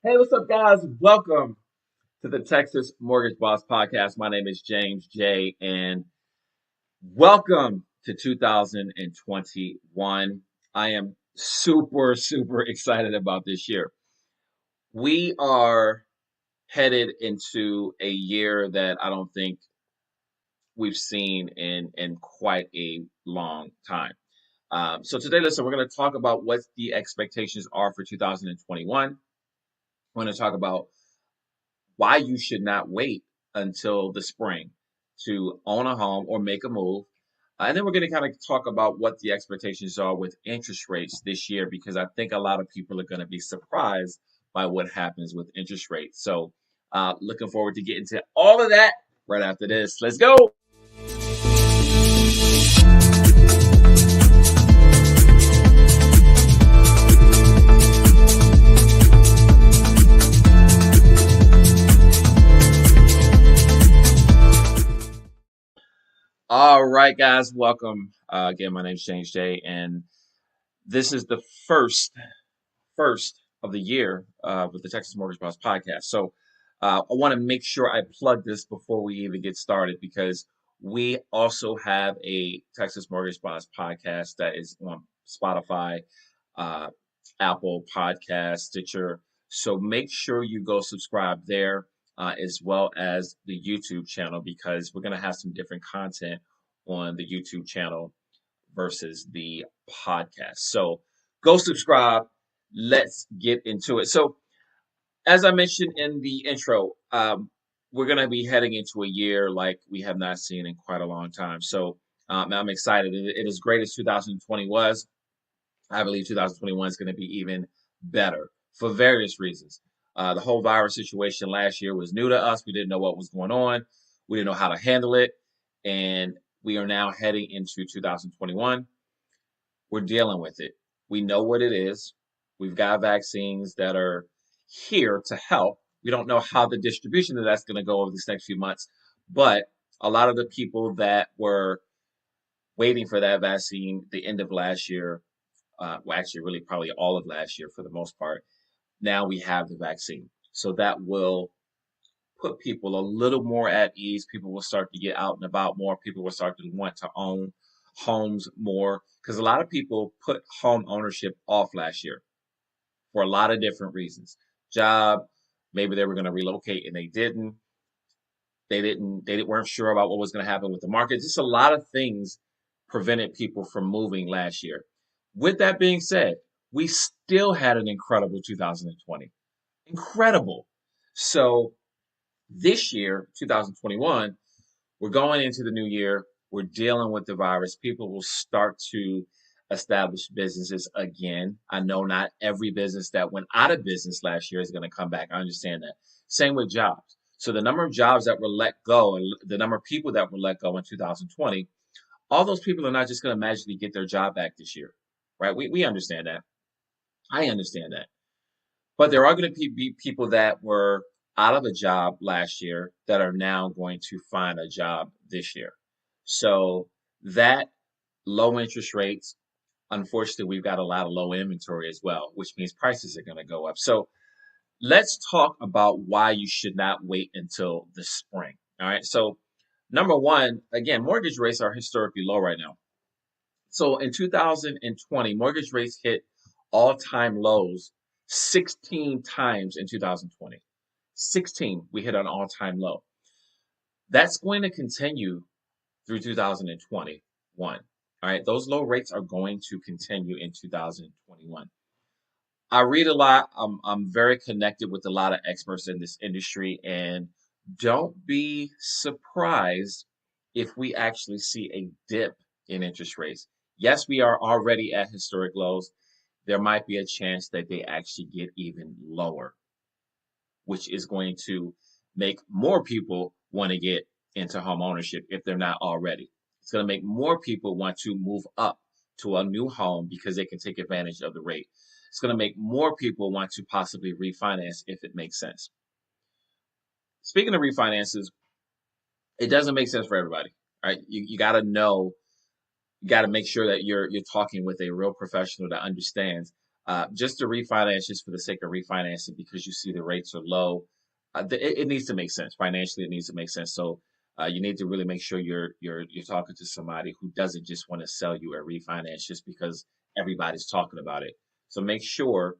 Hey, what's up, guys? Welcome to the Texas Mortgage Boss Podcast. My name is James J. and welcome to 2021. I am super excited about this year. We are headed into a year that I don't think we've seen in quite a long time. So today, listen, we're going to talk about what the expectations are for 2021. We're going to talk about why you should not wait until the spring to own a home or make a move. And then we're going to kind of talk about what the expectations are with interest rates this year, because I think a lot of people are going to be surprised by what happens with interest rates. So, looking forward to getting to all of that right after this. Let's go. All right, guys, welcome. Again, my name is James J, and this is the first of the year with the Texas Mortgage Boss podcast. So I want to make sure I plug this before we even get started, because we also have a Texas Mortgage Boss podcast that is on Spotify, uh, Apple Podcast, Stitcher. So make sure you go subscribe there, as well as the YouTube channel, because we're going to have some different content on the YouTube channel versus the podcast. So go subscribe. Let's get into it. So, as I mentioned in the intro, we're going to be heading into a year like we have not seen in quite a long time. So, I'm excited. It is great as 2020 was. I believe 2021 is going to be even better for various reasons. The whole virus situation last year was new to us. We didn't know what was going on. We didn't know how to handle it. And we are now heading into 2021. We're dealing with it. We know what it is. We've got vaccines that are here to help. We don't know how the distribution of that's going to go over this next few months, but a lot of the people that were waiting for that vaccine the end of last year, well, actually, really probably all of last year for the most part, now we have the vaccine. So that will put people a little more at ease. People will start to get out and about more. People will start to want to own homes more, because a lot of people put home ownership off last year for a lot of different reasons. Job, maybe they were going to relocate and they didn't. They weren't sure about what was going to happen with the market. Just a lot of things prevented people from moving last year. With that being said, we still had an incredible 2020. Incredible. So this year, 2021, we're going into the new year. We're dealing with the virus. People will start to establish businesses again. I know not every business that went out of business last year is going to come back. I understand that. Same with jobs. So the number of jobs that were let go and the number of people that were let go in 2020, all those people are not just going to magically get their job back this year, right? We understand that. I understand that. But there are going to be people that were out of a job last year that are now going to find a job this year. So that low interest rates, unfortunately, we've got a lot of low inventory as well, which means prices are going to go up. So let's talk about why you should not wait until the spring. All right. So number one, again, mortgage rates are historically low right now. So in 2020, mortgage rates hit all-time lows 16 times in 2020. 16, we hit an all-time low. That's going to continue through 2021. All right, those low rates are going to continue in 2021. I read a lot. I'm very connected with a lot of experts in this industry, and don't be surprised if we actually see a dip in interest rates. Yes, we are already at historic lows. There might be a chance that they actually get even lower, which is going to make more people want to get into home ownership if they're not already. It's going to make more people want to move up to a new home because they can take advantage of the rate. It's going to make more people want to possibly refinance if it makes sense. Speaking of refinances, it doesn't make sense for everybody, right? You got to know, you got to make sure that you're talking with a real professional that understands. just to refinance just for the sake of refinancing because you see the rates are low. It needs to make sense financially. It needs to make sense. So you need to really make sure you're talking to somebody who doesn't just want to sell you a refinance just because everybody's talking about it. So make sure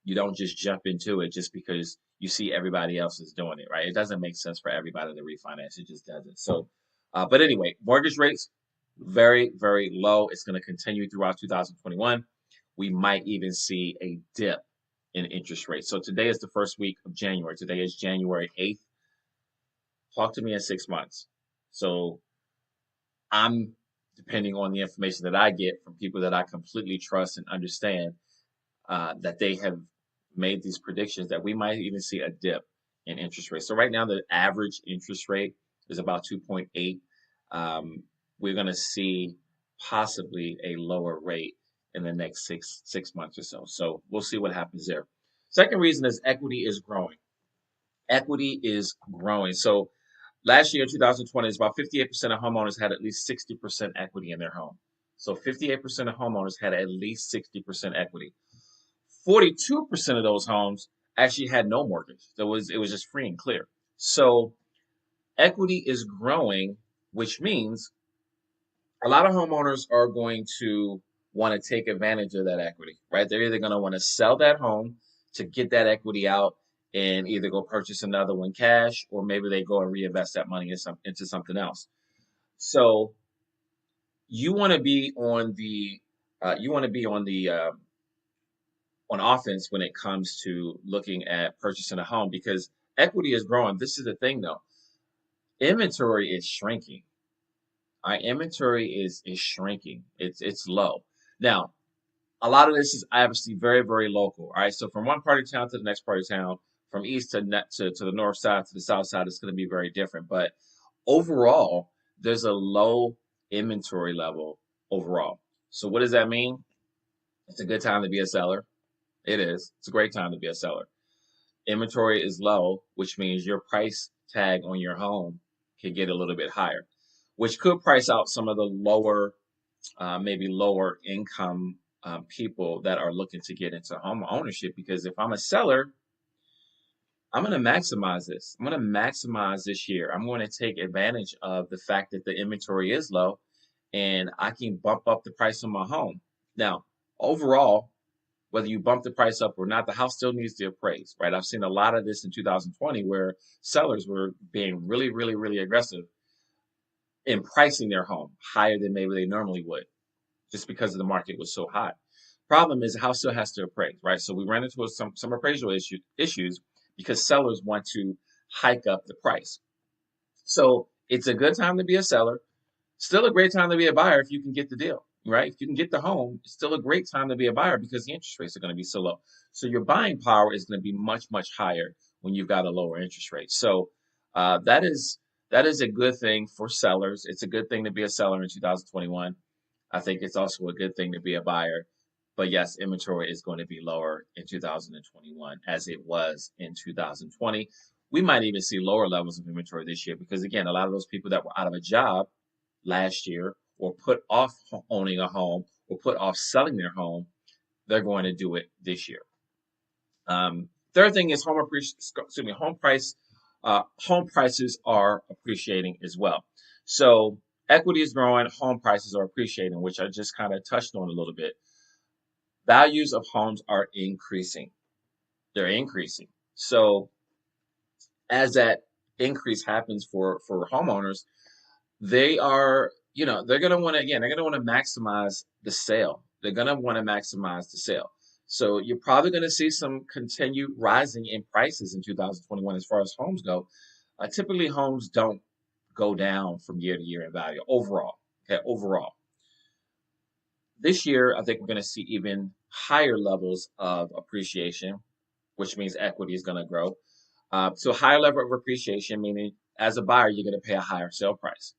you don't just jump into it just because you see everybody else is doing it, right? It doesn't make sense for everybody to refinance. It just doesn't. So, but anyway, mortgage rates very, very low. It's going to continue throughout 2021. We might even see a dip in interest rates. So today is the first week of January. Today is January 8th. Talk to me in 6 months. So I'm depending on the information that I get from people that I completely trust and understand that they have made these predictions that we might even see a dip in interest rates. So right now, the average interest rate is about 2.8. We're going to see possibly a lower rate in the next six months or so. So we'll see what happens there. Second reason is equity is growing. Equity is growing. So last year, 2020, is about 58% of homeowners had at least 60% equity in their home. So 58% of homeowners had at least 60% equity. 42% of those homes actually had no mortgage. It was just free and clear. So equity is growing, which means a lot of homeowners are going to want to take advantage of that equity, right? They're either going to want to sell that home to get that equity out and either go purchase another one cash, or maybe they go and reinvest that money into something else. So you want to be on the you want to be on offense when it comes to looking at purchasing a home because equity is growing. This is the thing though. Inventory is shrinking. Our inventory is shrinking. It's low. Now, a lot of this is obviously very, very local. All right. So from one part of town to the next part of town, from east to the north side to the south side, it's going to be very different. But overall, there's a low inventory level overall. So what does that mean? It's a good time to be a seller. It is. It's a great time to be a seller. Inventory is low, which means your price tag on your home can get a little bit higher, which could price out some of the lower, maybe lower income people that are looking to get into home ownership. Because if I'm a seller, I'm going to maximize this. I'm going to maximize this year. I'm going to take advantage of the fact that the inventory is low and I can bump up the price of my home. Now, overall, whether you bump the price up or not, the house still needs to appraise, right? I've seen a lot of this in 2020 where sellers were being really, really, really aggressive in pricing their home higher than maybe they normally would, just because the market was so hot. Problem is the house still has to appraise, right? So we ran into some appraisal issues because sellers want to hike up the price. So it's a good time to be a seller. Still a great time to be a buyer if you can get the deal, right? If you can get the home, it's still a great time to be a buyer because the interest rates are going to be so low. So your buying power is going to be much, much higher when you've got a lower interest rate. So that is a good thing for sellers. It's a good thing to be a seller in 2021. I think it's also a good thing to be a buyer. But yes, inventory is going to be lower in 2021 as it was in 2020. We might even see lower levels of inventory this year because, again, a lot of those people that were out of a job last year or put off owning a home or put off selling their home, they're going to do it this year. Third thing is home prices are appreciating as well. So equity is growing, home prices are appreciating, which I just kind of touched on a little bit. Values of homes are increasing. They're increasing. So as that increase happens for homeowners, they're going to want to, again, they're going to want to maximize the sale. They're going to want to maximize the sale. So you're probably going to see some continued rising in prices in 2021 as far as homes go. Typically, homes don't go down from year to year in value overall. Okay, overall. This year, I think we're going to see even higher levels of appreciation, which means equity is going to grow. So higher level of appreciation, meaning as a buyer, you're going to pay a higher sale price.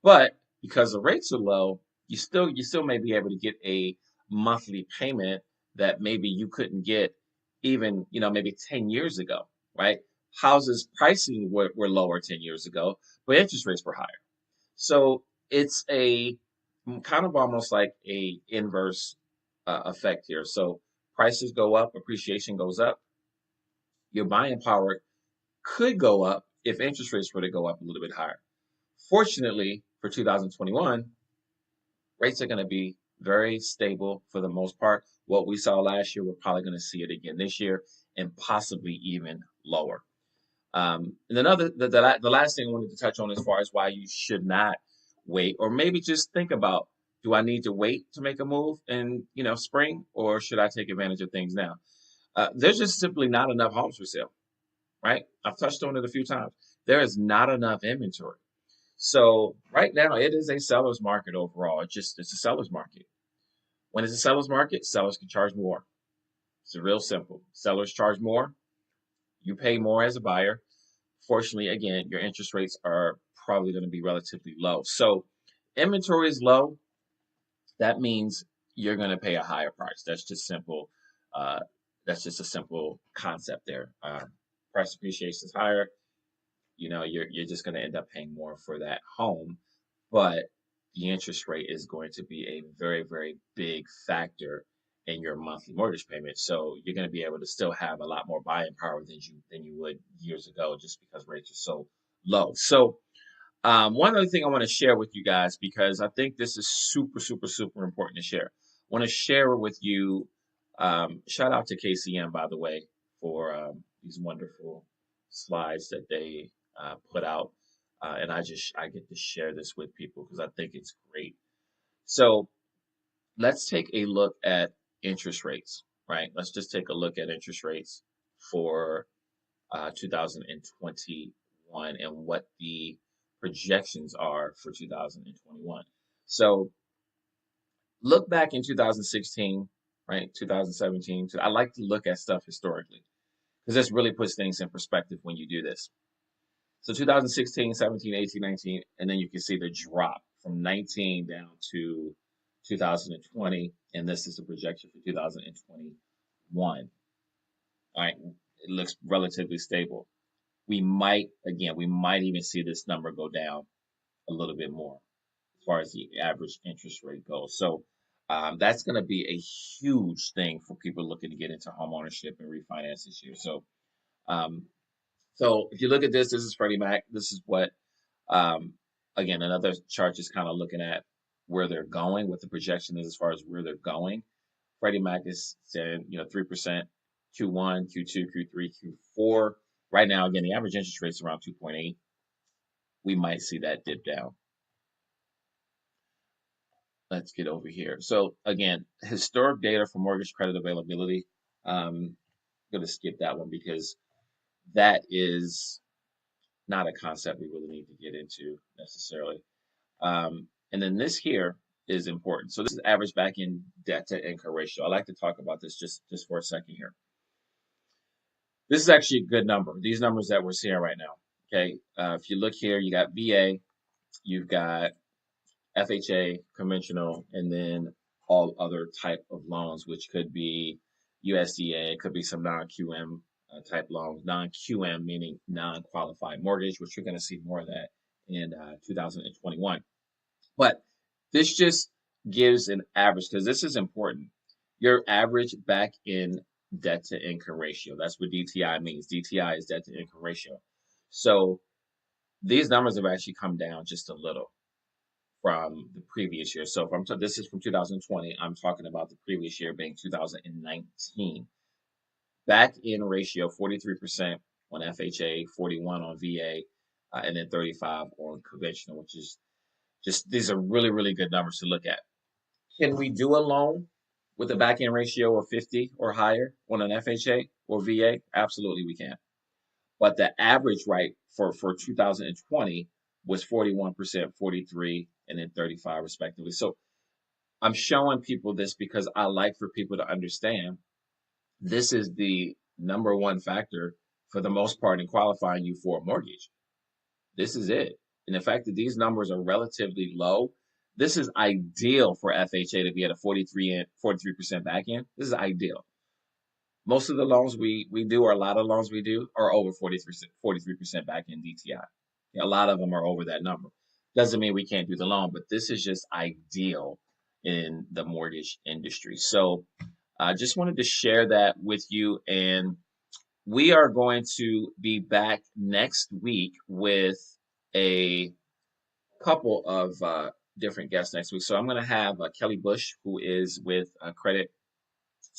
But because the rates are low, you still may be able to get a monthly payment that maybe you couldn't get even, maybe 10 years ago, right? Houses pricing were lower 10 years ago, but interest rates were higher. So it's a kind of almost like a inverse effect here. So prices go up, appreciation goes up, your buying power could go up if interest rates were to go up a little bit higher. Fortunately, for 2021, rates are going to be very stable for the most part. What we saw last year, we're probably going to see it again this year and possibly even lower. And the last thing I wanted to touch on as far as why you should not wait, or maybe just think about, do I need to wait to make a move in spring, or should I take advantage of things now? There's just simply not enough homes for sale, right? I've touched on it a few times. There is not enough inventory. So right now it is a seller's market overall. It's a seller's market. When it's a seller's market, sellers can charge more. It's real simple. Sellers charge more, you pay more as a buyer. Fortunately, again, your interest rates are probably going to be relatively low. So inventory is low. That means you're going to pay a higher price. That's just simple. Uh, that's just a simple concept there. Price appreciation is higher. You're just going to end up paying more for that home, but the interest rate is going to be a very, very big factor in your monthly mortgage payment. So you're going to be able to still have a lot more buying power than you would years ago, just because rates are so low. So one other thing I want to share with you guys, because I think this is super, super, super important to share. I want to share with you. Shout out to KCM, by the way, for these wonderful slides that they put out, and I get to share this with people because I think it's great. So let's take a look at interest rates, right? Let's just take a look at interest rates for 2021 and what the projections are for 2021. So look back in 2016, right? 2017. I like to look at stuff historically because this really puts things in perspective when you do this. So 2016, 17, 18, 19, and then you can see the drop from 19 down to 2020, and this is the projection for 2021. All right, it looks relatively stable. We might even see this number go down a little bit more as far as the average interest rate goes. So that's going to be a huge thing for people looking to get into home ownership and refinance this year. Um, so if you look at this is Freddie Mac. This is what, um, again, another chart just kind of looking at where they're going, what the projection is as far as where they're going. Freddie Mac is saying, 3% Q1, Q2, Q3, Q4. Right now, again, the average interest rate is around 2.8. We might see that dip down. Let's get over here. So again, historic data for mortgage credit availability. I'm going to skip that one because that is not a concept we really need to get into necessarily. And then this here is important. So this is average back in debt to income ratio. I like to talk about this just for a second here. This is actually a good number. These numbers that we're seeing right now. Okay, if you look here, you got VA, you've got FHA, conventional, and then all other type of loans, which could be USDA, it could be some non-QM type loans. Non-QM meaning non-qualified mortgage, which you're going to see more of that in 2021. But this just gives an average because this is important. Your average back in debt to income ratio. That's what DTI means. DTI is debt to income ratio. So these numbers have actually come down just a little from the previous year. So this is from 2020. I'm talking about the previous year being 2019. Back in ratio 43% on FHA, 41 on VA, and then 35 on conventional, which is just these are really, really good numbers to look at. Can we do a loan with a back end ratio of 50 or higher on an FHA or VA? Absolutely, we can. But the average right for 2020 was 41%, 43, and then 35 respectively. So I'm showing people this because I like for people to understand this is the number one factor for the most part in qualifying you for a mortgage. This is it. And the fact that these numbers are relatively low, this is ideal for FHA to be at a 43% back end. This is ideal. Most of the loans we do, or a lot of loans we do, are over 43% back end DTI. A lot of them are over that number. Doesn't mean we can't do the loan, but this is just ideal in the mortgage industry. So I just wanted to share that with you, and we are going to be back next week with a couple of different guests next week. So I'm going to have Kelly Bush, who is with Credit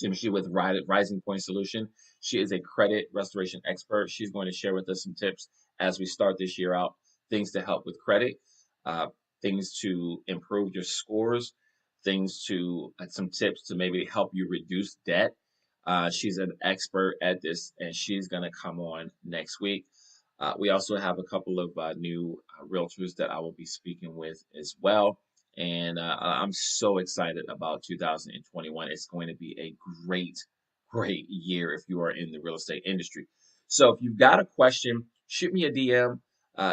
Synergy with Rising Point Solution. She is a credit restoration expert. She's going to share with us some tips as we start this year out, things to help with credit, uh, things to improve your scores, things to some tips to maybe help you reduce debt. She's an expert at this, and she's going to come on next week. We also have a couple of new realtors that I will be speaking with as well. And I'm so excited about 2021. It's going to be a great year if you are in the real estate industry. So if you've got a question, shoot me a DM.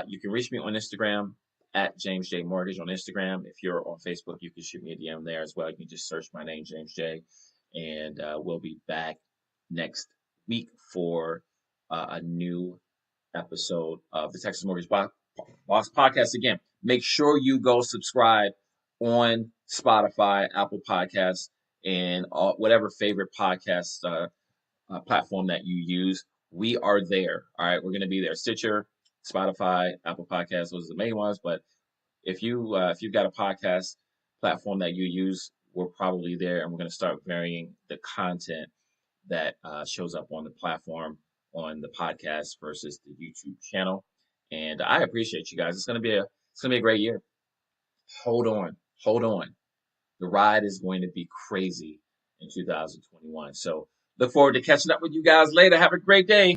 You can reach me on Instagram at James J Mortgage on Instagram. If you're on Facebook, you can shoot me a DM there as well. You can just search my name, James J, and we'll be back next week for a new episode of the Texas Mortgage Boss Podcast. Again, make sure you go subscribe on Spotify, Apple Podcasts, and whatever favorite podcast platform that you use. We are there. All right, we're going to be there. Stitcher, Spotify, Apple Podcasts, those are the main ones. But if you've got a podcast platform that you use, we're probably there, and we're going to start varying the content that shows up on the platform on the podcast versus the YouTube channel. And I appreciate you guys. It's gonna be a great year. Hold on. The ride is going to be crazy in 2021. So look forward to catching up with you guys later. Have a great day.